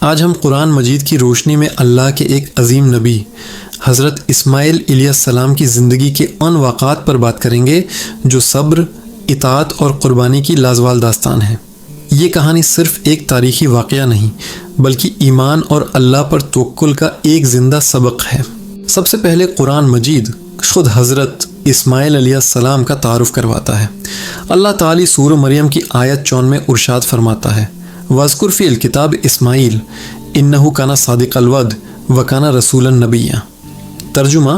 آج ہم قرآن مجید کی روشنی میں اللہ کے ایک عظیم نبی حضرت اسماعیل علیہ السلام کی زندگی کے ان واقعات پر بات کریں گے جو صبر، اطاعت اور قربانی کی لازوال داستان ہے۔ یہ کہانی صرف ایک تاریخی واقعہ نہیں بلکہ ایمان اور اللہ پر توکل کا ایک زندہ سبق ہے۔ سب سے پہلے قرآن مجید خود حضرت اسماعیل علیہ السلام کا تعارف کرواتا ہے۔ اللہ تعالی سورہ مریم کی آیت 54 میں ارشاد فرماتا ہے، وَاذْكُرْ فِي الْكِتَابِ اسماعیل اِنَّهُ كَانَ صَادِقَ الْوَعْدِ وَكَانَ رَسُولًا نَبِيًّا۔ ترجمہ،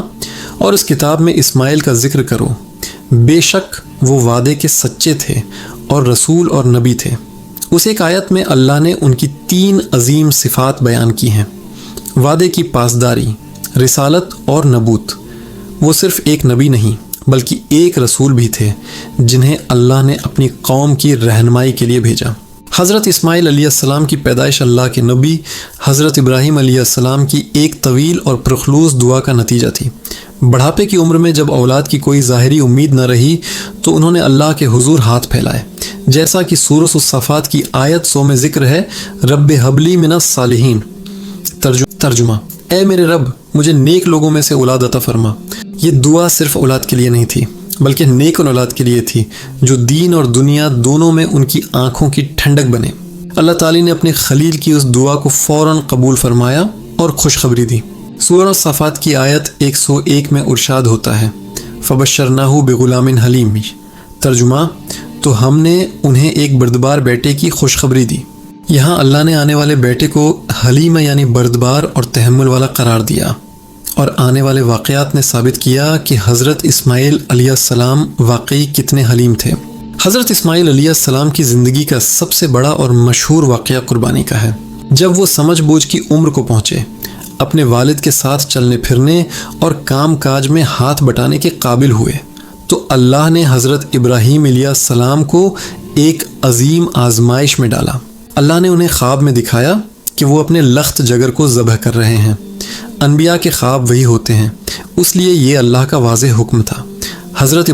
اور اس کتاب میں اسماعیل کا ذکر کرو، بے شک وہ وعدے کے سچے تھے اور رسول اور نبی تھے۔ اس ایک آیت میں اللہ نے ان کی 3 عظیم صفات بیان کی ہیں: وعدے کی پاسداری، رسالت اور نبوت۔ وہ صرف ایک نبی نہیں بلکہ ایک رسول بھی تھے جنہیں اللہ نے اپنی قوم کی رہنمائی کے لیے بھیجا۔ حضرت اسماعیل علیہ السلام کی پیدائش اللہ کے نبی حضرت ابراہیم علیہ السلام کی ایک طویل اور پرخلوص دعا کا نتیجہ تھی۔ بڑھاپے کی عمر میں جب اولاد کی کوئی ظاہری امید نہ رہی تو انہوں نے اللہ کے حضور ہاتھ پھیلائے، جیسا کہ سورۃ الصافات کی آیت 100 میں ذکر ہے، رب ہب لی من الصالحین۔ ترجمہ، اے میرے رب مجھے نیک لوگوں میں سے اولاد عطا فرما۔ یہ دعا صرف اولاد کے لیے نہیں تھی بلکہ نیک اولاد کے لیے تھی جو دین اور دنیا دونوں میں ان کی آنکھوں کی ٹھنڈک بنے۔ اللہ تعالی نے اپنے خلیل کی اس دعا کو فوراً قبول فرمایا اور خوشخبری دی۔ سورۃ الصافات کی آیت 101 میں ارشاد ہوتا ہے، فبشرناہ بغلام حلیم۔ ترجمہ، تو ہم نے انہیں ایک بردبار بیٹے کی خوشخبری دی۔ یہاں اللہ نے آنے والے بیٹے کو حلیم یعنی بردبار اور تحمل والا قرار دیا، اور آنے والے واقعات نے ثابت کیا کہ حضرت اسماعیل علیہ السلام واقعی کتنے حلیم تھے۔ حضرت اسماعیل علیہ السلام کی زندگی کا سب سے بڑا اور مشہور واقعہ قربانی کا ہے۔ جب وہ سمجھ بوجھ کی عمر کو پہنچے، اپنے والد کے ساتھ چلنے پھرنے اور کام کاج میں ہاتھ بٹانے کے قابل ہوئے تو اللہ نے حضرت ابراہیم علیہ السلام کو ایک عظیم آزمائش میں ڈالا۔ اللہ نے انہیں خواب میں دکھایا کہ وہ اپنے لخت جگر کو ذبح کر رہے ہیں۔ انبیاء کے خواب وہی ہوتے ہیں، اس لیے یہ اللہ کا واضح حکم تھا۔ حضرت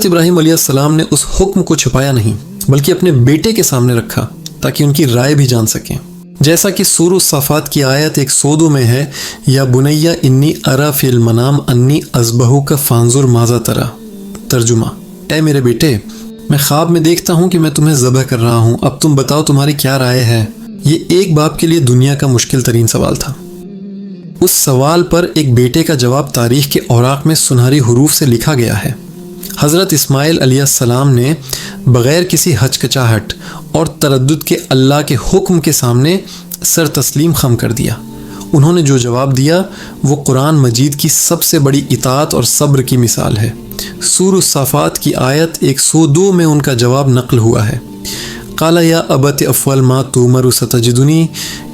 ابراہیم علیہ السلام نے اس حکم کو چھپایا نہیں بلکہ اپنے بیٹے کے سامنے رکھا تاکہ ان کی رائے بھی جان سکیں، جیسا کہ سورۃ الصافات کی آیت 102 میں ہے، یا بنی انی اری فی المنام انی اذبحک فانظر ماذا تری۔ ترجمہ، اے میرے بیٹے میں خواب میں دیکھتا ہوں کہ میں تمہیں ذبح کر رہا ہوں، اب تم بتاؤ تمہاری کیا رائے ہے۔ یہ ایک باپ کے لیے دنیا کا مشکل ترین سوال تھا۔ اس سوال پر ایک بیٹے کا جواب تاریخ کے اوراق میں سنہری حروف سے لکھا گیا ہے۔ حضرت اسماعیل علیہ السلام نے بغیر کسی ہچکچاہٹ اور تردد کے اللہ کے حکم کے سامنے سر تسلیم خم کر دیا۔ انہوں نے جو جواب دیا وہ قرآن مجید کی سب سے بڑی اطاعت اور صبر کی مثال ہے۔ سورۃ الصافات کی آیت 102 میں ان کا جواب نقل ہوا ہے، قال یا ابت افعل ما تؤمر ستجدنی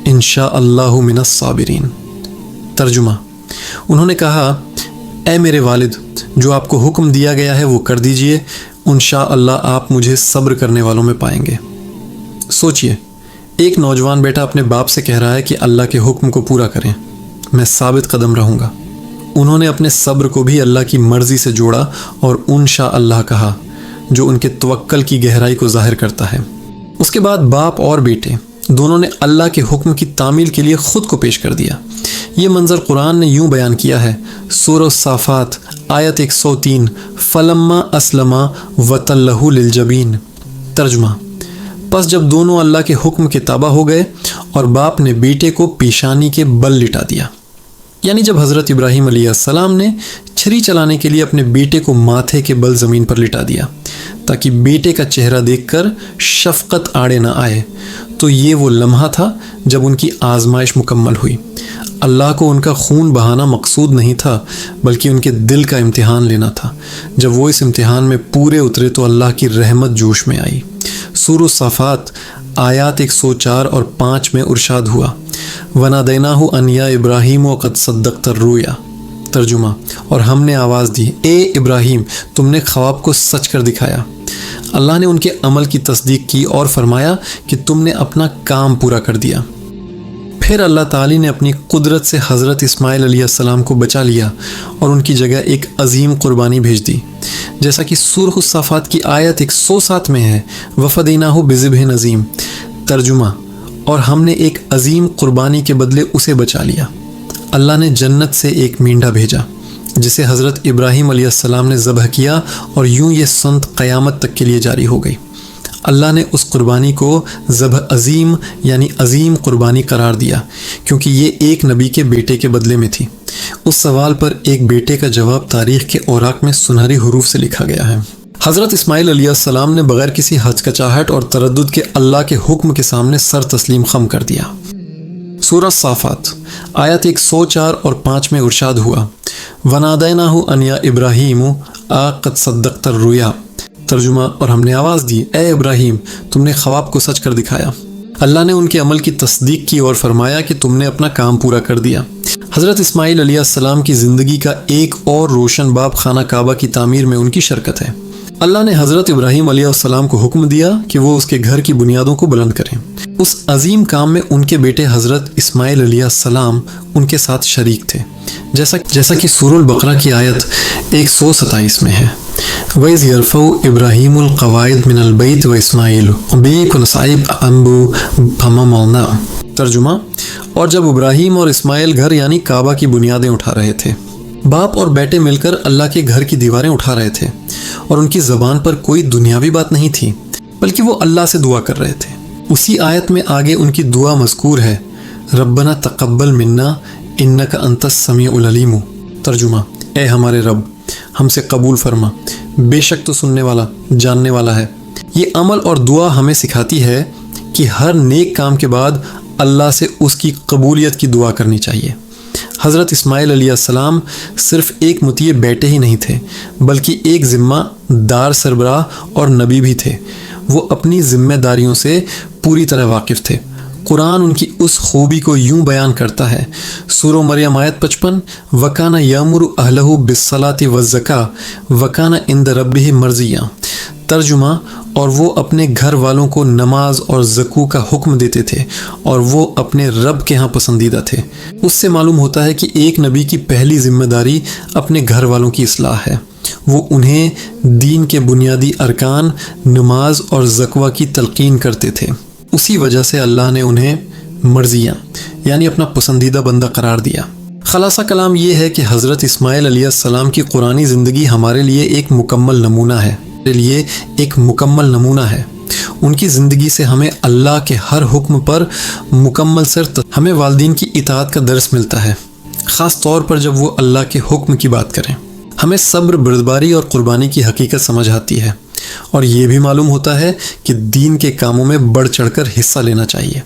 ان شاء اللہ من الصابرین۔ ترجمہ، انہوں نے کہا، اے میرے والد جو آپ کو حکم دیا گیا ہے وہ کر دیجئے، انشاءاللہ آپ مجھے صبر کرنے والوں میں پائیں گے۔ سوچئے، ایک نوجوان بیٹا اپنے باپ سے کہہ رہا ہے کہ اللہ کے حکم کو پورا کریں، میں ثابت قدم رہوں گا۔ انہوں نے اپنے صبر کو بھی اللہ کی مرضی سے جوڑا اور انشاءاللہ کہا، جو ان کے توکل کی گہرائی کو ظاہر کرتا ہے۔ اس کے بعد باپ اور بیٹے دونوں نے اللہ کے حکم کی تعمیل کے لیے خود کو پیش کر دیا۔ یہ منظر قرآن نے یوں بیان کیا ہے، سورۃ الصافات آیت 103، فلما اسلما وتلہ للجبین۔ ترجمہ، پس جب دونوں اللہ کے حکم کے تابع ہو گئے اور باپ نے بیٹے کو پیشانی کے بل لٹا دیا، یعنی جب حضرت ابراہیم علیہ السلام نے چھری چلانے کے لیے اپنے بیٹے کو ماتھے کے بل زمین پر لٹا دیا تاکہ بیٹے کا چہرہ دیکھ کر شفقت آڑے نہ آئے، تو یہ وہ لمحہ تھا جب ان کی آزمائش مکمل ہوئی۔ اللہ کو ان کا خون بہانا مقصود نہیں تھا بلکہ ان کے دل کا امتحان لینا تھا۔ جب وہ اس امتحان میں پورے اترے تو اللہ کی رحمت جوش میں آئی۔ سورۃ الصافات آیات 104 اور 5 میں ارشاد ہوا، وَنَادَيْنَاهُ أَن يَا إِبْرَاهِيمُ وَقَدْ صَدَّقْتَ الرُّؤْيَا۔ ترجمہ، اور ہم نے آواز دی، اے ابراہیم تم نے خواب کو سچ کر دکھایا۔ اللہ نے ان کے عمل کی تصدیق کی اور فرمایا کہ تم نے اپنا کام پورا کر دیا۔ پھر اللہ تعالی نے اپنی قدرت سے حضرت اسماعیل علیہ السلام کو بچا لیا اور ان کی جگہ ایک عظیم قربانی بھیج دی، جیسا کہ سورۃ الصافات کی آیت 107 میں ہے، وَفَدَيْنَاهُ بِذِبْحٍ عَظِيمٍ۔ ترجمہ، اور ہم نے ایک عظیم قربانی کے بدلے اسے بچا لیا۔ اللہ نے جنت سے ایک مینڈھا بھیجا جسے حضرت ابراہیم علیہ السلام نے ذبح کیا، اور یوں یہ سنت قیامت تک کے لیے جاری ہو گئی۔ اللہ نے اس قربانی کو ذبح عظیم یعنی عظیم قربانی قرار دیا کیونکہ یہ ایک نبی کے بیٹے کے بدلے میں تھی۔ اس سوال پر ایک بیٹے کا جواب تاریخ کے اوراق میں سنہری حروف سے لکھا گیا ہے۔ حضرت اسماعیل علیہ السلام نے بغیر کسی ہچکچاہٹ اور تردد کے اللہ کے حکم کے سامنے سر تسلیم خم کر دیا۔ سورہ صافات آیت 104 اور 5 میں ارشاد ہوا، وَنَادَيْنَاهُ أَنْ يَا إِبْرَاهِيمُ قَدْ صَدَّقْتَ الرُّؤْيَا۔ ترجمہ، اور ہم نے آواز دی، اے ابراہیم تم نے خواب کو سچ کر دکھایا۔ اللہ نے ان کے عمل کی تصدیق کی اور فرمایا کہ تم نے اپنا کام پورا کر دیا۔ حضرت اسماعیل علیہ السلام کی زندگی کا ایک اور روشن باب خانہ کعبہ کی تعمیر میں ان کی شرکت ہے۔ اللہ نے حضرت ابراہیم علیہ السلام کو حکم دیا کہ وہ اس کے گھر کی بنیادوں کو بلند کریں۔ اس عظیم کام میں ان کے بیٹے حضرت اسماعیل علیہ السلام ان کے ساتھ شریک تھے، جیسا کہ سورہ البقرہ کی آیت 127 میں ہے، وَإِذْ يَرْفَعُ إِبْرَاهِيمُ الْقَوَاعِدَ مِنَ الْبَيْتِ وَإِسْمَاعِيلُ وَبِكُنْ صَعِبْ أَنْبُ فَمَمَلْنَا۔ ترجمہ، اور جب ابراہیم اور اسماعیل گھر یعنی کعبہ کی بنیادیں اٹھا رہے تھے، باپ اور بیٹے مل کر اللہ کے گھر کی دیواریں اٹھا رہے تھے، اور ان کی زبان پر کوئی دنیاوی بات نہیں تھی بلکہ وہ اللہ سے دعا کر رہے تھے۔ اسی آیت میں آگے ان کی دعا مذکور ہے، ربنا تقبل منا انک انت السمیع العلیم۔ ترجمہ، اے ہمارے رب ہم سے قبول فرما، بے شک تو سننے والا جاننے والا ہے۔ یہ عمل اور دعا ہمیں سکھاتی ہے کہ ہر نیک کام کے بعد اللہ سے اس کی قبولیت کی دعا کرنی چاہیے۔ حضرت اسماعیل علیہ السلام صرف ایک مطیع بیٹے ہی نہیں تھے بلکہ ایک ذمہ دار سربراہ اور نبی بھی تھے۔ وہ اپنی ذمہ داریوں سے پوری طرح واقف تھے۔ قرآن ان کی اس خوبی کو یوں بیان کرتا ہے، سورہ مریم آیت 55، وَكَانَ يَأْمُرُ أَهْلَهُ بِالصَّلَاةِ وَالزَّكَاةِ وَكَانَ عِندَ رَبِّهِ مَرْضِيًّا۔ ترجمہ، اور وہ اپنے گھر والوں کو نماز اور زکوٰۃ کا حکم دیتے تھے اور وہ اپنے رب کے ہاں پسندیدہ تھے۔ اس سے معلوم ہوتا ہے کہ ایک نبی کی پہلی ذمہ داری اپنے گھر والوں کی اصلاح ہے۔ وہ انہیں دین کے بنیادی ارکان نماز اور زکوٰۃ کی تلقین کرتے تھے۔ اسی وجہ سے اللہ نے انہیں مرضیہ یعنی اپنا پسندیدہ بندہ قرار دیا۔ خلاصہ کلام یہ ہے کہ حضرت اسماعیل علیہ السلام کی قرآنی زندگی ہمارے لیے ایک مکمل نمونہ ہے۔ ان کی زندگی سے ہمیں اللہ کے ہر حکم پر مکمل ہمیں والدین کی اطاعت کا درس ملتا ہے، خاص طور پر جب وہ اللہ کے حکم کی بات کریں۔ ہمیں صبر، بردباری اور قربانی کی حقیقت سمجھ آتی ہے، اور یہ بھی معلوم ہوتا ہے کہ دین کے کاموں میں بڑھ چڑھ کر حصہ لینا چاہیے۔